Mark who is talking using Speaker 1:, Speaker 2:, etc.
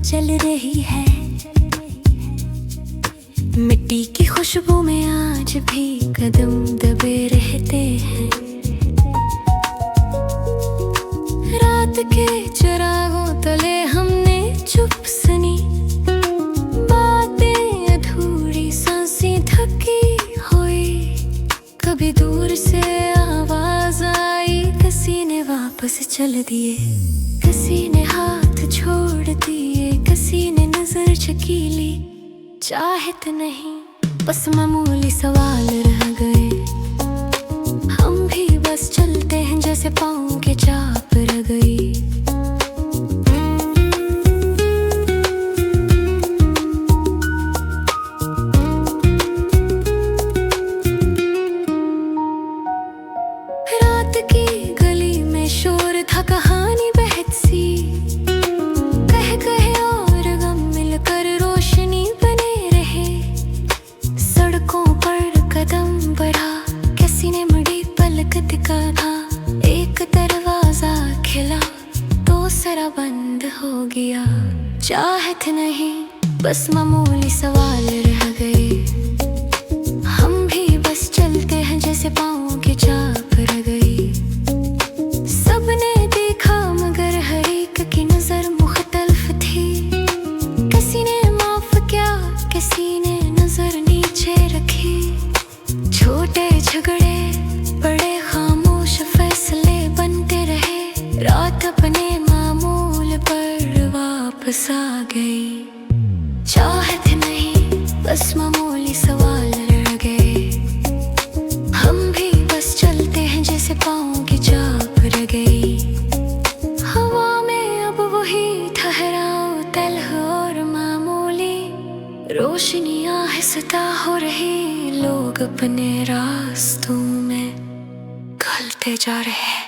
Speaker 1: चल रही है। मिट्टी की खुशबू में आज भी कदम दबे रहते हैं। रात के चिरागों तले हमने चुप सुनी बातें अधूरी, सांसें थकी हुई। कभी दूर से आवाज आई, किसी ने वापस चल दिए, किसी ने हाथ छोड़ दिए, किसी ने नजर झकीली। चाहत नहीं, बस मामूली सवाल रह गए। हम भी बस चलते हैं जैसे पाँव के चाप रह गई। रात की गली में शोर था, कहानी बहत सी, कह कहे और गम मिलकर रोशनी बने रहे। सड़कों पर कदम बढ़ा, किसी ने मुड़ी पलक दिखाना। एक दरवाजा खिला, दूसरा बंद हो गया। चाहत नहीं, बस मामूली सवाल रह गए। हम भी बस चलते हैं जैसे पाँव की चाप रह गई। सबने देखा मगर हर एक की नजर मुख्तलिफ थी। किसी ने माफ किया, किसी ने नजर नीचे रखी। छोटे झगड़े, बड़े खामोश फैसले बनते रहे। रात अपने मामूल पर वापस आ गई। चाहत नहीं, बस मामूली सवाल रह गए। हम भी बस चलते हैं जैसे पाँव की चाप रह गई। हवा में अब वही ठहराव, तलख और मामूली। रोशनियां आहिस्ता हो रही, लोग अपने रास्तों में ढलते जा रहे हैं।